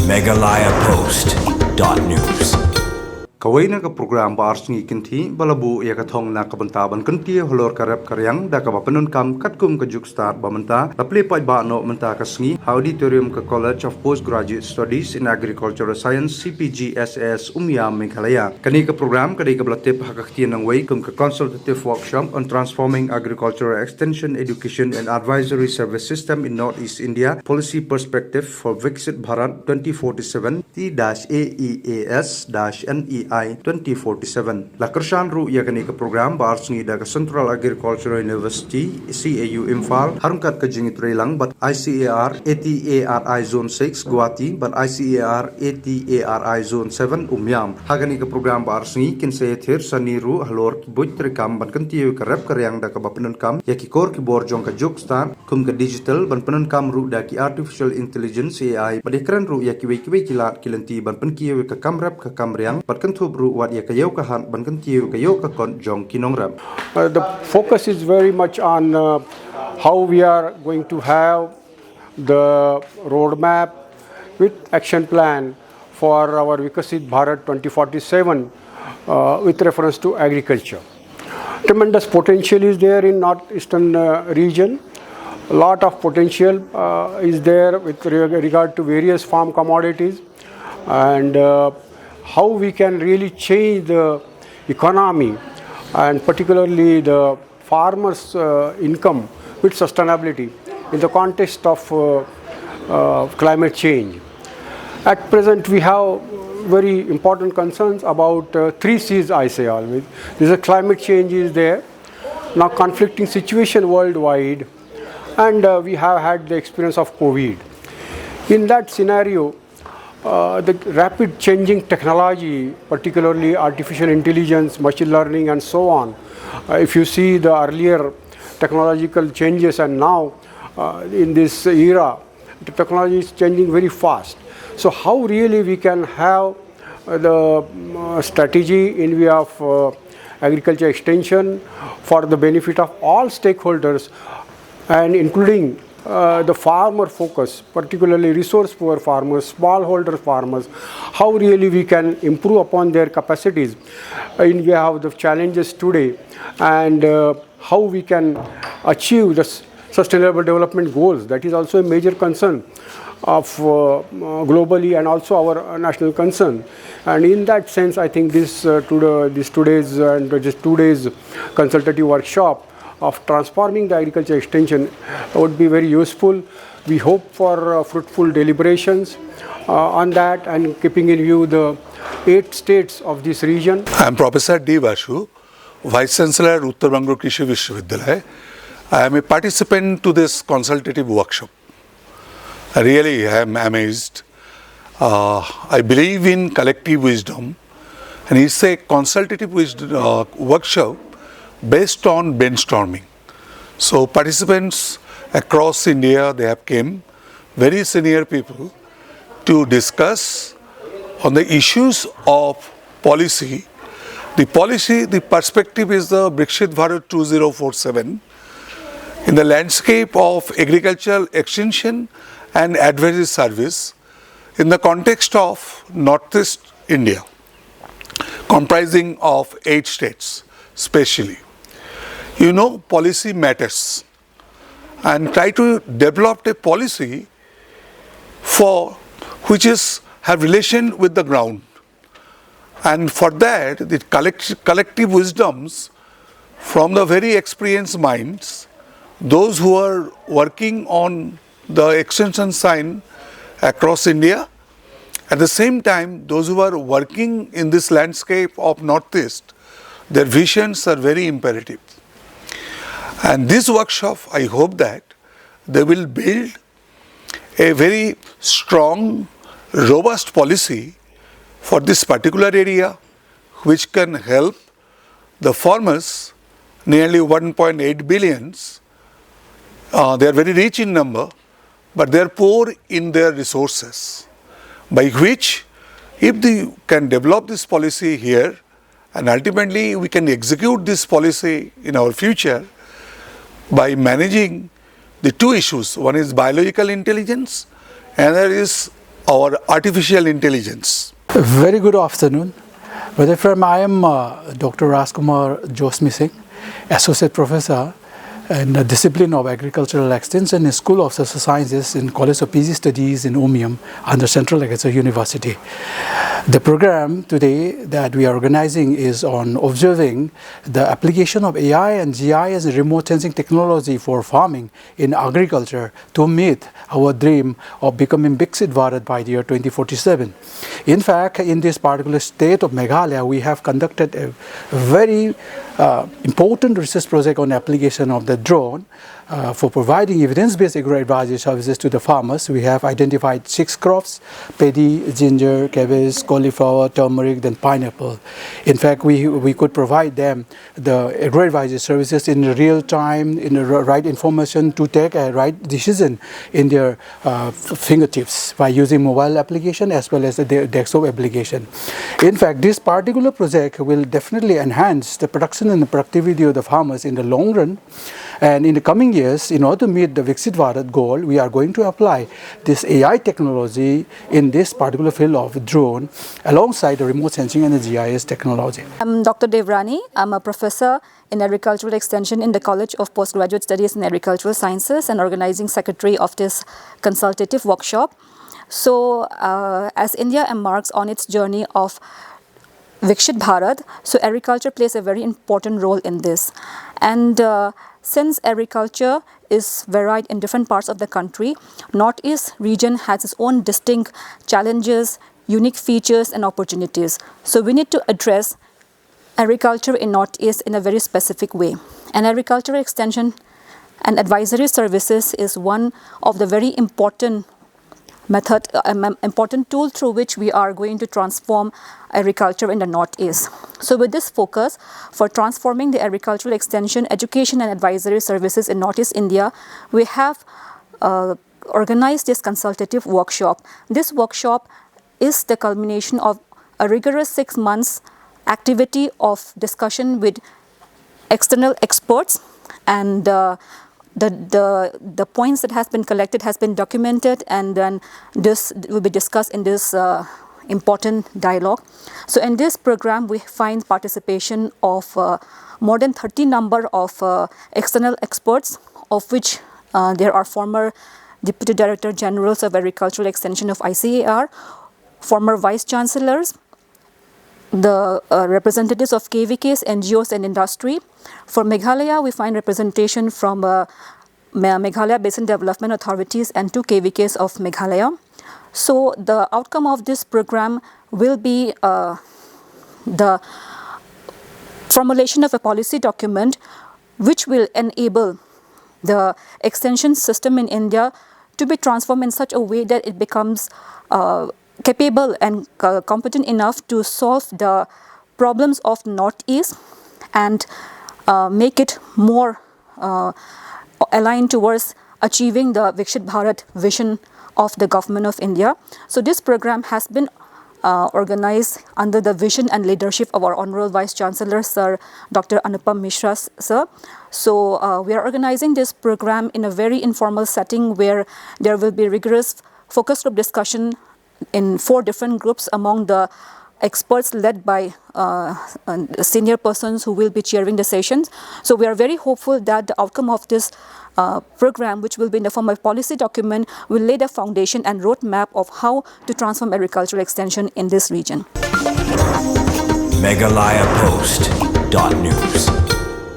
MeghalayaPost.news. Kawai na ka program ba arsngi kinti balabu ya ka thong na kabanta ban kanti holor karep karyang da ka bapenun kam katkum ka juk start bamanta laple pai ba no menta ka sngi auditorium ka College of Postgraduate Studies in Agricultural Science CPGSS Meghalaya kani ka program kadai ka blatep hakaktian ng way kum ka consultative workshop on transforming agricultural extension education and advisory service system in Northeast India policy perspective for Viksit Bharat 2047 T-AEAS-NEI 2047. Lakrashan ru ya kani ka program ba arsngi da ka Central Agricultural University CAU Imphal harungkat ka jingit relang but ICAR ATARI Zone 6 Guwahati but ICAR ATARI Zone 7 Umyam. Hagani ka program ba arsngi kinse thir sani ru halor ki buit rekam ban kantiu ka rep karyang da ka bapenun kam ya ki kor ki bor jong ka juk stan kum ka digital ban penun kam ru da ki artificial intelligence AI badekran ru ya ki wei kilat kilanti ban pen kiu ka kam rep ka kam riang bat kan thubru wat ya kayo ka han ban kan tiu kayo ka kon jong kinong rap. The focus is very much on how we are going to have the roadmap with action plan for our Viksit Bharat 2047 with reference to agriculture. Tremendous potential is there in northeastern region. A lot of potential is there with regard to various farm commodities and how we can really change the economy and particularly the farmers' income with sustainability in the context of climate change. At present, we have very important concerns about 3 C's, I say always. There's a climate change is there, now conflicting situation worldwide, and we have had the experience of COVID. In that scenario, the rapid changing technology, particularly artificial intelligence, machine learning and so on. If you see the earlier technological changes and now in this era, the technology is changing very fast. So how really we can have the strategy in view of agriculture extension for the benefit of all stakeholders and including the farmer focus, particularly resource poor farmers, smallholder farmers, how really we can improve upon their capacities in view of the challenges today and how we can achieve the sustainable development goals. That is also a major concern of globally and also our national concern. And in that sense, I think this today's 2 days consultative workshop of transforming the agriculture extension would be very useful. We hope for fruitful deliberations on that and keeping in view the 8 states of this region. I am Professor D. Vashu, Vice Chancellor, Uttar Bangalore Krishi Vishwavidyalaya. I am a participant to this consultative workshop. I really am amazed. I believe in collective wisdom, and it's a consultative workshop based on brainstorming. So participants across India, they have came, very senior people, to discuss on the issues of policy. The perspective is the Viksit Bharat 2047 in the landscape of agricultural extension and advisory service in the context of Northeast India, comprising of 8 states especially. You know, policy matters, and try to develop a policy for which have relation with the ground. And for that, the collective wisdoms from the very experienced minds, those who are working on the extension sign across India, at the same time, those who are working in this landscape of Northeast, their visions are very imperative. And this workshop, I hope that they will build a very strong, robust policy for this particular area, which can help the farmers, nearly 1.8 billions. They are very rich in number, but they are poor in their resources, by which if they can develop this policy here and ultimately we can execute this policy in our future by managing the 2 issues. One is biological intelligence, another is our artificial intelligence. Very good afternoon. Brother From I am Dr. Rajkumar Josmi Singh, Associate Professor in the Discipline of Agricultural Extension in School of Social Sciences in College of PG Studies in Umiam under Central Agricultural University. The program today that we are organizing is on observing the application of AI and GIS and remote sensing technology for farming in agriculture to meet our dream of becoming Viksit Bharat by the year 2047. In fact, in this particular state of Meghalaya, we have conducted a very important research project on application of the drone for providing evidence-based agro-advisory services to the farmers. We have identified 6 crops: paddy, ginger, cabbage, cauliflower, turmeric, then pineapple. In fact, we could provide them the agro-advisory services in real time, in the right information to take a right decision in their fingertips by using mobile application as well as the desktop application. In fact, this particular project will definitely enhance the production and the productivity of the farmers in the long run. And in the coming years, in order to meet the Viksit Bharat goal, we are going to apply this AI technology in this particular field of drone alongside the remote sensing and the GIS technology. I'm Dr. Devrani. I'm a professor in agricultural extension in the College of Postgraduate Studies in Agricultural Sciences and organizing secretary of this consultative workshop. So as India embarks on its journey of Viksit Bharat, so agriculture plays a very important role in this. And since agriculture is varied in different parts of the country, Northeast region has its own distinct challenges, unique features and opportunities. So we need to address agriculture in Northeast in a very specific way. And agricultural extension and advisory services is one of the very important important tool through which we are going to transform agriculture in the Northeast. So with this focus for transforming the agricultural extension, education and advisory services in Northeast India, we have organized this consultative workshop. This workshop is the culmination of a rigorous 6 months activity of discussion with external experts, and the points that has been collected has been documented, and then this will be discussed in this important dialogue. So in this program we find participation of more than 30 number of external experts, of which there are former Deputy Director Generals of Agricultural Extension of ICAR, former Vice Chancellors, the representatives of KVKs, NGOs and industry. For Meghalaya, we find representation from Meghalaya Basin Development Authorities and 2 KVKs of Meghalaya. So the outcome of this program will be the formulation of a policy document which will enable the extension system in India to be transformed in such a way that it becomes capable and competent enough to solve the problems of Northeast and make it more aligned towards achieving the Viksit Bharat vision of the government of India. So this program has been organized under the vision and leadership of our Honorable Vice Chancellor, Sir Dr. Anupam Mishra, sir. So we are organizing this program in a very informal setting where there will be rigorous focus group discussion in 4 different groups among the experts led by senior persons who will be chairing the sessions. So we are very hopeful that the outcome of this program, which will be in the form of policy document, will lay the foundation and roadmap of how to transform agricultural extension in this region. MeghalayaPost.news